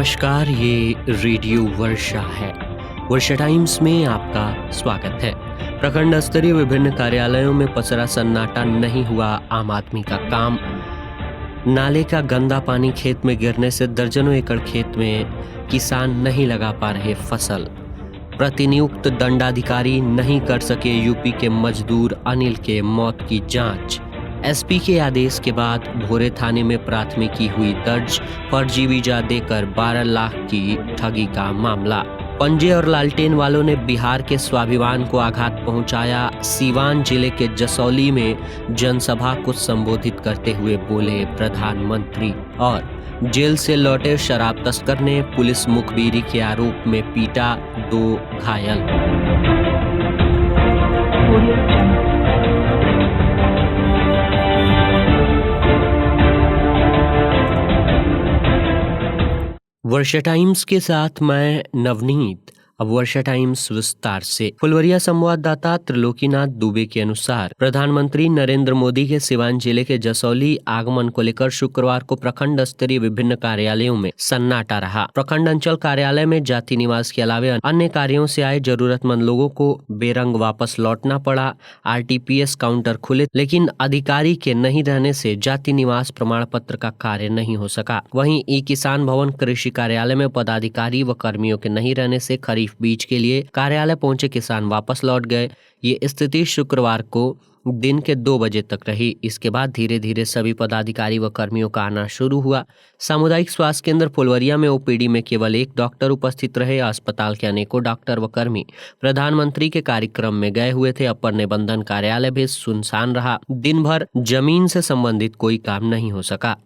नमस्कार, ये रेडियो वर्षा है। वर्षा टाइम्स में आपका स्वागत है। प्रखंड स्तरीय विभिन्न कार्यालयों में पसरा सन्नाटा, नहीं हुआ आम आदमी का काम। नाले का गंदा पानी खेत में गिरने से दर्जनों एकड़ खेत में किसान नहीं लगा पा रहे फसल। प्रतिनियुक्त दंडाधिकारी नहीं कर सके यूपी के मजदूर अनिल के मौत की जांच। एसपी के आदेश के बाद भोरे थाने में प्राथमिकी हुई दर्ज। फर्जी वीजा देकर 12 लाख की ठगी का मामला। पंजे और लालटेन वालों ने बिहार के स्वाभिमान को आघात पहुंचाया। सीवान जिले के जसौली में जनसभा को संबोधित करते हुए बोले प्रधानमंत्री। और जेल से लौटे शराब तस्कर ने पुलिस मुखबिरी के आरोप में पीटा, 2 घायल। वर्षा टाइम्स के साथ मैं नवनीत। अब वर्षा टाइम्स विस्तार से। फुलवरिया संवाददाता त्रिलोकीनाथ दुबे के अनुसार प्रधानमंत्री नरेंद्र मोदी के सीवान जिले के जसौली आगमन को लेकर शुक्रवार को प्रखंड स्तरीय विभिन्न कार्यालयों में सन्नाटा रहा। प्रखंड अंचल कार्यालय में जाति निवास के अलावे अन्य कार्यों से आए जरूरतमंद लोगों को बेरंग वापस लौटना पड़ा। आरटीपीएस काउंटर खुले, लेकिन अधिकारी के नहीं रहने से जाति निवास प्रमाण पत्र का कार्य नहीं हो सका। वहीं ई किसान भवन कृषि कार्यालय में पदाधिकारी व कर्मियों के नहीं रहने से खरीफ बीज के लिए कार्यालय पहुंचे किसान वापस लौट गए। ये स्थिति शुक्रवार को दिन के 2 बजे तक रही। इसके बाद धीरे धीरे सभी पदाधिकारी व कर्मियों का आना शुरू हुआ। सामुदायिक स्वास्थ्य केंद्र फुलवरिया में ओपीडी में केवल 1 डॉक्टर उपस्थित रहे। अस्पताल के अनेकों डॉक्टर व कर्मी प्रधानमंत्री के कार्यक्रम में गए हुए थे। अपर निबंधन कार्यालय भी सुनसान रहा। दिन भर जमीन से संबंधित कोई काम नहीं हो सका।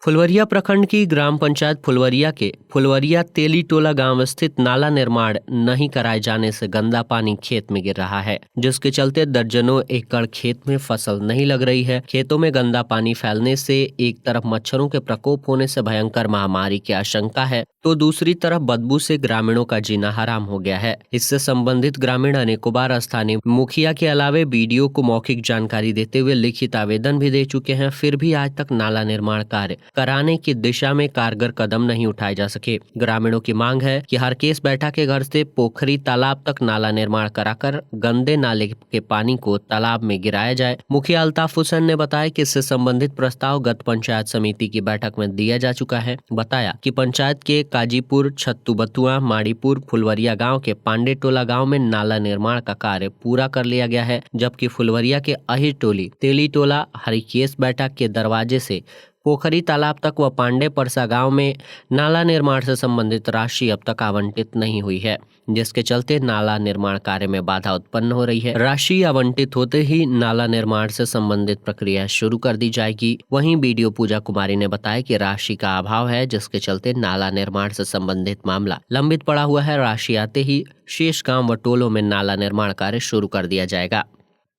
फुलवरिया प्रखंड की ग्राम पंचायत फुलवरिया के फुलवरिया तेली टोला गांव स्थित नाला निर्माण नहीं कराए जाने से गंदा पानी खेत में गिर रहा है, जिसके चलते दर्जनों एकड़ खेत में फसल नहीं लग रही है। खेतों में गंदा पानी फैलने से एक तरफ मच्छरों के प्रकोप होने से भयंकर महामारी की आशंका है, तो दूसरी तरफ बदबू से ग्रामीणों का जीना हराम हो गया है। इससे संबंधित ग्रामीण अनेकों बार स्थानीय मुखिया के अलावे बीडीओ को मौखिक जानकारी देते हुए लिखित आवेदन भी दे चुके हैं, फिर भी आज तक नाला निर्माण कार्य कराने की दिशा में कारगर कदम नहीं उठाए जा सके। ग्रामीणों की मांग है कि हर केस बैठा के घर से पोखरी तालाब तक नाला निर्माण कराकर गंदे नाले के पानी को तालाब में गिराया जाए। मुखिया अल्ताफ हुसैन ने बताया कि इससे संबंधित प्रस्ताव गत पंचायत समिति की बैठक में दिया जा चुका है। बताया कि पंचायत के काजीपुर, छत्तू बथुआ, माड़ीपुर, फुलवरिया गाँव के पांडे टोला गाँव में नाला निर्माण का कार्य पूरा कर लिया गया है, जबकि फुलवरिया के अहिर टोली, तेली टोला, हरिकेश बैठक के दरवाजे से पोखरी तालाब तक व पांडे परसा गांव में नाला निर्माण से संबंधित राशि अब तक आवंटित नहीं हुई है, जिसके चलते नाला निर्माण कार्य में बाधा उत्पन्न हो रही है। राशि आवंटित होते ही नाला निर्माण से संबंधित प्रक्रिया शुरू कर दी जाएगी। वहीं बीडीओ पूजा कुमारी ने बताया कि राशि का अभाव है, जिसके चलते नाला निर्माण से संबंधित मामला लंबित पड़ा हुआ है। राशि आते ही शेष गाँव व टोलों में नाला निर्माण कार्य शुरू कर दिया जाएगा।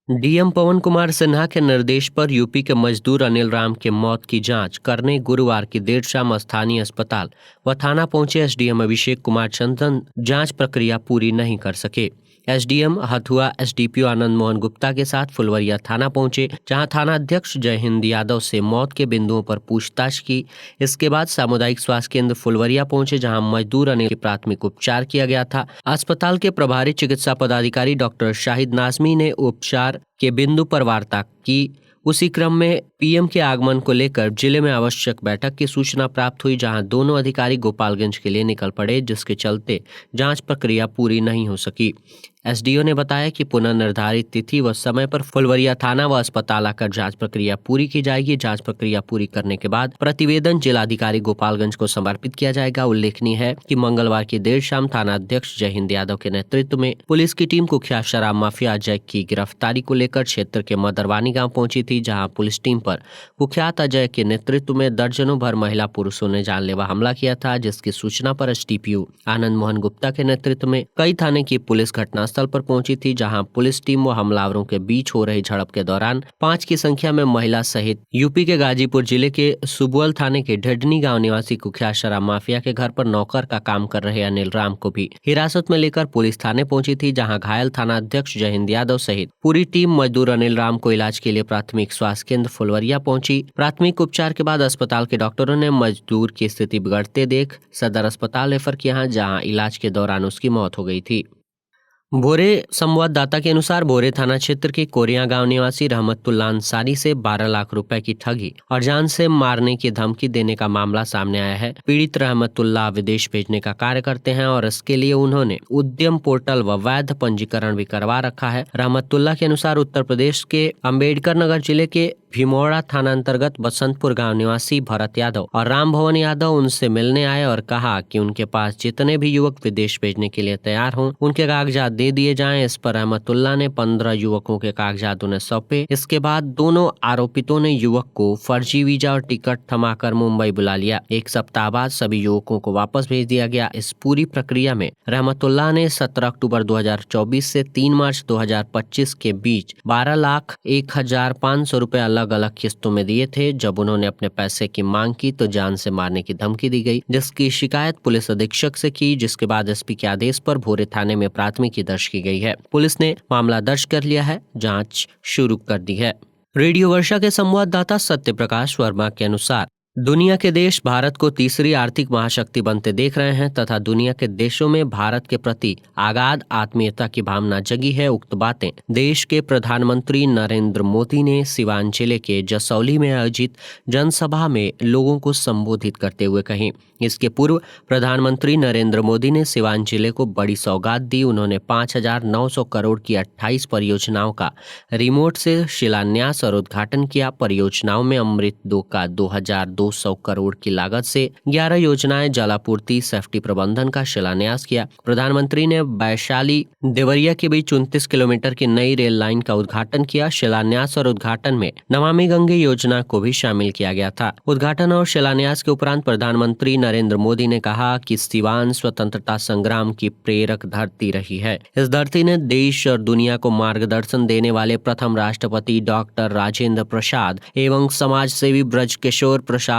डीएम पवन कुमार सिन्हा के निर्देश पर यूपी के मजदूर अनिल राम के मौत की जांच करने गुरुवार की देर शाम स्थानीय अस्पताल व थाना पहुंचे एसडीएम अभिषेक कुमार चंदन जांच प्रक्रिया पूरी नहीं कर सके। एसडीएम हथुआ एसडीपीओ आनंद मोहन गुप्ता के साथ फुलवरिया थाना पहुंचे, जहां थाना अध्यक्ष जय हिंद यादव से मौत के बिंदुओं पर पूछताछ की। इसके बाद सामुदायिक स्वास्थ्य केंद्र फुलवरिया पहुंचे, जहां मजदूर अनिल की प्राथमिक उपचार किया गया था। अस्पताल के प्रभारी चिकित्सा पदाधिकारी डॉक्टर शाहिद नाजमी ने उपचार के बिंदु पर वार्ता की। उसी क्रम में पीएम के आगमन को लेकर जिले में आवश्यक बैठक की सूचना प्राप्त हुई, जहां दोनों अधिकारी गोपालगंज के लिए निकल पड़े, जिसके चलते जांच प्रक्रिया पूरी नहीं हो सकी। एसडीओ ने बताया कि पुनः निर्धारित तिथि व समय पर फुलवरिया थाना व अस्पताल आकर जांच प्रक्रिया पूरी की जाएगी। जांच प्रक्रिया पूरी करने के बाद प्रतिवेदन जिलाधिकारी गोपालगंज को समर्पित किया जाएगा। उल्लेखनीय है कि मंगलवार की देर शाम थाना अध्यक्ष जय हिंद यादव के नेतृत्व में पुलिस की टीम कुख्यात शराब माफिया अजय की गिरफ्तारी को लेकर क्षेत्र के मदरवानी गाँव पहुंची थी, जहाँ पुलिस टीम पर कुख्यात अजय के नेतृत्व में दर्जनों भर महिला पुरुषों ने जानलेवा हमला किया था, जिसकी सूचना पर एसडीपीओ आनंद मोहन गुप्ता के नेतृत्व में कई थाने की पुलिस घटना घटनास्थल पर पहुंची थी, जहां पुलिस टीम व हमलावरों के बीच हो रही झड़प के दौरान 5 की संख्या में महिला सहित यूपी के गाजीपुर जिले के सुबुअल थाने के ढेडनी गांव निवासी कुख्यात शराब माफिया के घर पर नौकर का काम कर रहे अनिल राम को भी हिरासत में लेकर पुलिस थाने पहुंची थी, जहां घायल थाना अध्यक्ष जयहिंद यादव सहित पूरी टीम मजदूर अनिल राम को इलाज के लिए प्राथमिक स्वास्थ्य केंद्र फुलवरिया पहुंची। प्राथमिक उपचार के बाद अस्पताल के डॉक्टरों ने मजदूर की स्थिति बिगड़ते देख सदर अस्पताल रेफर किया, जहां इलाज के दौरान उसकी मौत हो गई थी। भोरे संवाददाता के अनुसार भोरे थाना क्षेत्र के कोरिया गांव निवासी रहमतुल्लाह अंसारी से 12 लाख रुपए की ठगी और जान से मारने की धमकी देने का मामला सामने आया है। पीड़ित रहमतुल्लाह विदेश भेजने का कार्य करते हैं और इसके लिए उन्होंने उद्यम पोर्टल व वैध पंजीकरण भी करवा रखा है। रहमतुल्लाह के अनुसार उत्तर प्रदेश के अम्बेडकर नगर जिले के भीमोड़ा थाना अंतर्गत बसंतपुर गांव निवासी भरत यादव और राम भवन यादव उनसे मिलने आए और कहा कि उनके पास जितने भी युवक विदेश भेजने के लिए तैयार हों उनके कागजात दे दिए जाएं। इस पर रहमतुल्लाह ने 15 युवकों के कागजात उन्हें सौंपे। इसके बाद दोनों आरोपितों ने युवक को फर्जी वीजा और टिकट थमाकर मुंबई बुला लिया। एक सप्ताह बाद सभी युवकों को वापस भेज दिया गया। इस पूरी प्रक्रिया में रहमतुल्लाह ने 17 अक्टूबर 2024 से 3 मार्च 2025 के बीच 12,01,500 रुपए अलग अलग किस्तों में दिए थे। जब उन्होंने अपने पैसे की मांग की तो जान से मारने की धमकी दी गई, जिसकी शिकायत पुलिस अधीक्षक से की, जिसके बाद एसपी के आदेश पर भोरे थाने में प्राथमिकी दर्ज की गई है। पुलिस ने मामला दर्ज कर लिया है, जांच शुरू कर दी है। रेडियो वर्षा के संवाददाता सत्य प्रकाश वर्मा के अनुसार दुनिया के देश भारत को तीसरी आर्थिक महाशक्ति बनते देख रहे हैं तथा दुनिया के देशों में भारत के प्रति अगाध आत्मीयता की भावना जगी है। उक्त बातें देश के प्रधानमंत्री नरेंद्र मोदी ने सिवान जिले के जसौली में आयोजित जनसभा में लोगों को संबोधित करते हुए कही। इसके पूर्व प्रधानमंत्री नरेंद्र मोदी ने सिवान जिले को बड़ी सौगात दी। उन्होंने 5,900 करोड़ की 28 परियोजनाओं का रिमोट से शिलान्यास और उद्घाटन किया। परियोजनाओं में अमृत 2 का 2,200 करोड़ की लागत से 11 योजनाएं, जलापूर्ति, सेफ्टी प्रबंधन का शिलान्यास किया। प्रधानमंत्री ने वैशाली देवरिया के बीच 29 किलोमीटर की नई रेल लाइन का उद्घाटन किया। शिलान्यास और उद्घाटन में नमामि गंगे योजना को भी शामिल किया गया था। उद्घाटन और शिलान्यास के उपरांत प्रधानमंत्री नरेंद्र मोदी ने कहा कि सिवान स्वतंत्रता संग्राम की प्रेरक धरती रही है। इस धरती ने देश और दुनिया को मार्गदर्शन देने वाले प्रथम राष्ट्रपति डॉक्टर राजेंद्र प्रसाद एवं समाज सेवी ब्रजकिशोर प्रसाद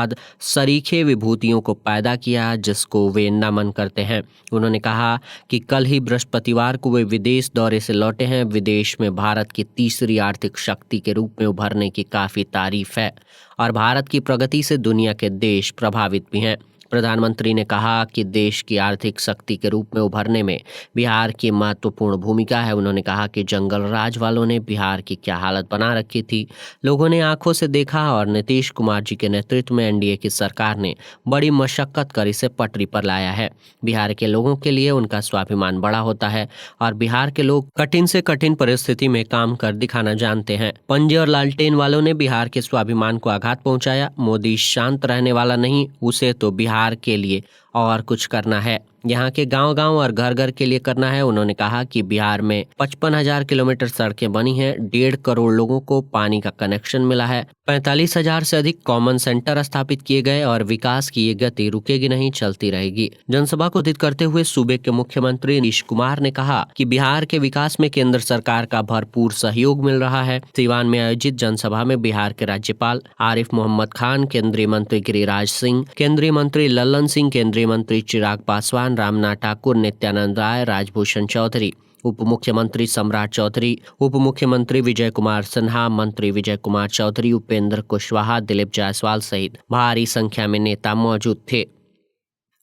सरीखे विभूतियों को पैदा किया, जिसको वे नमन करते हैं। उन्होंने कहा कि कल ही बृहस्पतिवार को वे विदेश दौरे से लौटे हैं। विदेश में भारत की तीसरी आर्थिक शक्ति के रूप में उभरने की काफी तारीफ है और भारत की प्रगति से दुनिया के देश प्रभावित भी हैं। प्रधानमंत्री ने कहा कि देश की आर्थिक शक्ति के रूप में उभरने में बिहार की महत्वपूर्ण भूमिका है। उन्होंने कहा कि जंगल राज वालों ने बिहार की क्या हालत बना रखी थी, लोगों ने आंखों से देखा और नीतीश कुमार जी के नेतृत्व में एनडीए की सरकार ने बड़ी मशक्कत कर इसे पटरी पर लाया है। बिहार के लोगों के लिए उनका स्वाभिमान बड़ा होता है और बिहार के लोग कठिन से कठिन परिस्थिति में काम कर दिखाना जानते हैं। पंजे और लालटेन वालों ने बिहार के स्वाभिमान को आघात पहुंचाया। मोदी शांत रहने वाला नहीं, उसे तो बिहार के लिए और कुछ करना है, यहाँ के गांव-गांव और घर-घर के लिए करना है। उन्होंने कहा कि बिहार में 55,000 किलोमीटर सड़कें बनी हैं, 1.5 करोड़ लोगों को पानी का कनेक्शन मिला है, 45,000 से अधिक कॉमन सेंटर स्थापित किए गए और विकास की ये गति रुकेगी नहीं, चलती रहेगी। जनसभा को संबोधित करते हुए सूबे के मुख्यमंत्री नीतीश कुमार ने कहा कि बिहार के विकास में केंद्र सरकार का भरपूर सहयोग मिल रहा है। सिवान में आयोजित जनसभा में बिहार के राज्यपाल आरिफ मोहम्मद खान, केंद्रीय मंत्री गिरिराज सिंह, केंद्रीय मंत्री लल्लन सिंह, केंद्रीय मंत्री चिराग पासवान, रामनाथ ठाकुर, नित्यानंद राय, राजभूषण चौधरी, उप मुख्यमंत्री सम्राट चौधरी, उप मुख्यमंत्री विजय कुमार सिन्हा, मंत्री विजय कुमार चौधरी, उपेंद्र कुशवाहा, दिलीप जायसवाल सहित भारी संख्या में नेता मौजूद थे।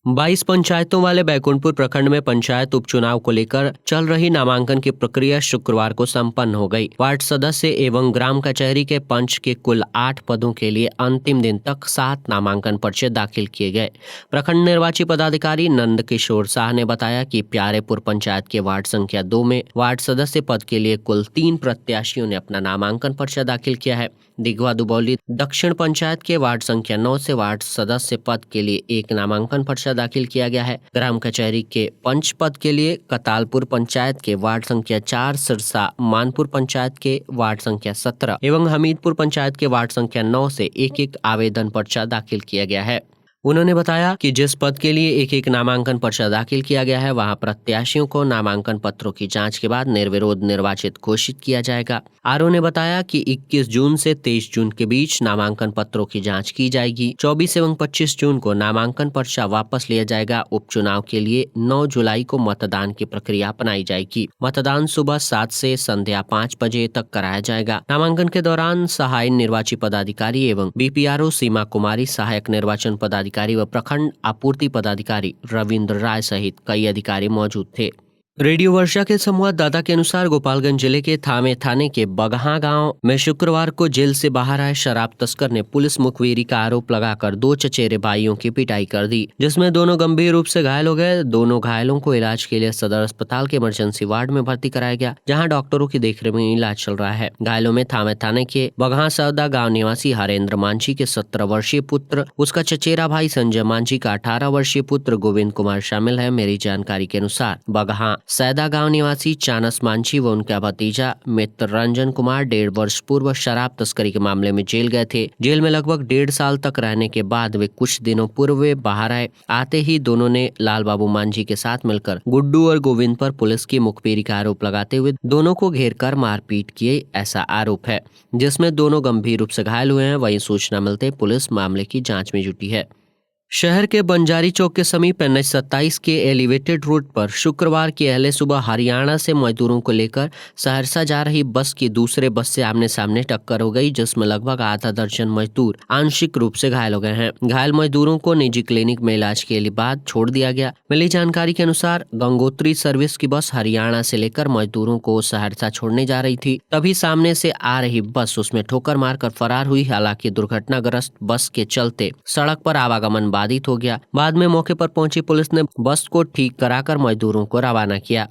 22 पंचायतों वाले बैकुंठपुर प्रखंड में पंचायत उपचुनाव को लेकर चल रही नामांकन की प्रक्रिया शुक्रवार को संपन्न हो गई। वार्ड सदस्य एवं ग्राम कचहरी के पंच के कुल 8 पदों के लिए अंतिम दिन तक 7 नामांकन पर्चे दाखिल किए गए। प्रखंड निर्वाची पदाधिकारी नंद किशोर शाह ने बताया कि प्यारेपुर पंचायत के वार्ड संख्या 2 में वार्ड सदस्य पद के लिए कुल 3 प्रत्याशियों ने अपना नामांकन पर्चा दाखिल किया है। दिघवा दुबौली दक्षिण पंचायत के वार्ड संख्या 9 से वार्ड सदस्य पद के लिए 1 नामांकन पर्चा दाखिल किया गया है। ग्राम कचहरी के पंच पद के लिए कतालपुर पंचायत के वार्ड संख्या 4, सिरसा मानपुर पंचायत के वार्ड संख्या 17 एवं हमीदपुर पंचायत के वार्ड संख्या 9 से 1-1 आवेदन पर्चा दाखिल किया गया है। उन्होंने बताया कि जिस पद के लिए एक नामांकन पर्चा दाखिल किया गया है वहां प्रत्याशियों को नामांकन पत्रों की जांच के बाद निर्विरोध निर्वाचित घोषित किया जाएगा। आरओ ने बताया कि 21 जून से 23 जून के बीच नामांकन पत्रों की जांच की जाएगी। 24 एवं 25 जून को नामांकन पर्चा वापस लिया जाएगा। उपचुनाव के लिए 9 जुलाई को मतदान की प्रक्रिया अपनाई जाएगी। मतदान सुबह 7 से संध्या 5 बजे तक कराया जाएगा। नामांकन के दौरान सहायक निर्वाची पदाधिकारी एवं बीपीआरओ सीमा कुमारी, सहायक निर्वाचन पदाधिकारी व प्रखंड आपूर्ति पदाधिकारी रविंद्र राय सहित कई अधिकारी मौजूद थे। रेडियो वर्षा के संवाददाता के अनुसार गोपालगंज जिले के थामे थाने के बगहा गांव में शुक्रवार को जेल से बाहर आए शराब तस्कर ने पुलिस मुखबिरी का आरोप लगाकर 2 चचेरे भाइयों की पिटाई कर दी, जिसमें दोनों गंभीर रूप से घायल हो गए। दोनों घायलों को इलाज के लिए सदर अस्पताल के इमरजेंसी वार्ड में भर्ती कराया गया, जहाँ डॉक्टरों की देखरेख में इलाज चल रहा है। घायलों में थामे थाने के बगहा सौदा गाँव निवासी हरेंद्र मांझी के 17 वर्षीय पुत्र, उसका चचेरा भाई संजय मांझी का 18 वर्षीय पुत्र गोविंद कुमार शामिल है। मेरी जानकारी के अनुसार बगहा सैदा गांव निवासी चानस मांझी व उनका भतीजा मित्र रंजन कुमार 1.5 वर्ष पूर्व शराब तस्करी के मामले में जेल गए थे। जेल में लगभग 1.5 साल तक रहने के बाद वे कुछ दिनों पूर्व वे बाहर आए। आते ही दोनों ने लाल बाबू मांझी के साथ मिलकर गुड्डू और गोविंद पर पुलिस की मुखबिरी का आरोप लगाते हुए दोनों को घेर कर मारपीट किए, ऐसा आरोप है, जिसमें दोनों गंभीर रूप से घायल हुए हैं। वहीं सूचना मिलते पुलिस मामले की जाँच में जुटी है। शहर के बंजारी चौक के समीप NH 27 के एलिवेटेड रोड पर शुक्रवार की अहले सुबह हरियाणा से मजदूरों को लेकर सहरसा जा रही बस की दूसरे बस से आमने सामने टक्कर हो गई, जिसमें लगभग आधा दर्जन मजदूर आंशिक रूप से घायल हो गए हैं। घायल मजदूरों को निजी क्लिनिक में इलाज के लिए बाद छोड़ दिया गया। मिली जानकारी के अनुसार गंगोत्री सर्विस की बस हरियाणा से लेकर मजदूरों को सहरसा छोड़ने जा रही थी, तभी सामने से आ रही बस उसमें ठोकर मारकर फरार हुई। हालांकि दुर्घटनाग्रस्त बस के चलते सड़क पर आवागमन बाधित हो गया। बाद में मौके पर पहुंची पुलिस ने बस को ठीक कराकर मजदूरों को रवाना किया।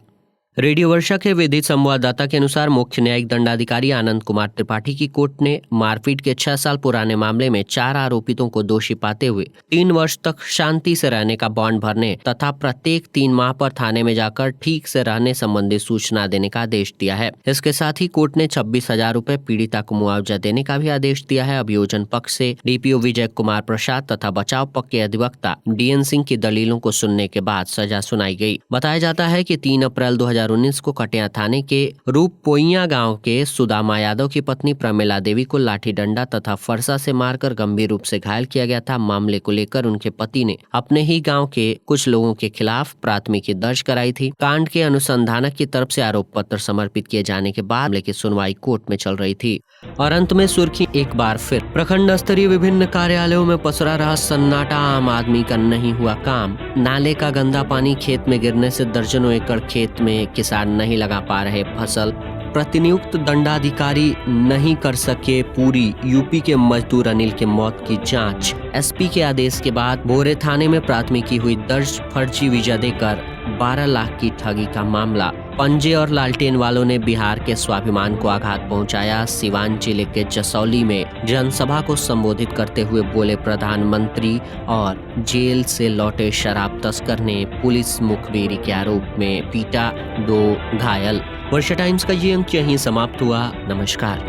रेडियो वर्षा के विधिक संवाददाता के अनुसार मुख्य न्यायिक दंडाधिकारी आनंद कुमार त्रिपाठी की कोर्ट ने मारपीट के 6 साल पुराने मामले में 4 आरोपितों को दोषी पाते हुए 3 वर्ष तक शांति से रहने का बॉन्ड भरने तथा प्रत्येक 3 माह पर थाने में जाकर ठीक से रहने संबंधी सूचना देने का आदेश दिया है। इसके साथ ही कोर्ट ने 26,000 रुपए पीड़िता को मुआवजा देने का भी आदेश दिया है। अभियोजन पक्ष से डीपीओ विजय कुमार प्रसाद तथा बचाव पक्ष के अधिवक्ता DN सिंह की दलीलों को सुनने के बाद सजा सुनाई गई। बताया जाता है कि 3 अप्रैल 2019 को कटिया थाने के रूपपोइया गांव के सुदामा यादव की पत्नी प्रमिला देवी को लाठी डंडा तथा फरसा से मारकर गंभीर रूप से घायल किया गया था। मामले को लेकर उनके पति ने अपने ही गांव के कुछ लोगों के खिलाफ प्राथमिकी दर्ज कराई थी। कांड के अनुसंधानक की तरफ से आरोप पत्र समर्पित किए जाने के बाद मामले की सुनवाई कोर्ट में चल रही थी। और अंत में सुर्खी एक बार फिर, प्रखंड स्तरीय विभिन्न कार्यालयों में पसरा रहा सन्नाटा, आम आदमी का नहीं हुआ काम। नाले का गंदा पानी खेत में गिरने से दर्जनों एकड़ खेत में किसान नहीं लगा पा रहे फसल। प्रतिनियुक्त दंडाधिकारी नहीं कर सके पूरी यूपी के मजदूर अनिल के मौत की जांच। SP के आदेश के बाद भोरे थाने में प्राथमिकी हुई दर्ज। फर्जी वीजा देकर 12 लाख की ठगी का मामला। पंजे और लालटेन वालों ने बिहार के स्वाभिमान को आघात पहुंचाया। सिवान जिले के जसौली में जनसभा को संबोधित करते हुए बोले प्रधानमंत्री। और जेल से लौटे शराब तस्कर ने पुलिस मुखबिरी के आरोप में पीटा, 2 घायल। वर्षा टाइम्स का ये अंक यहीं समाप्त हुआ। नमस्कार।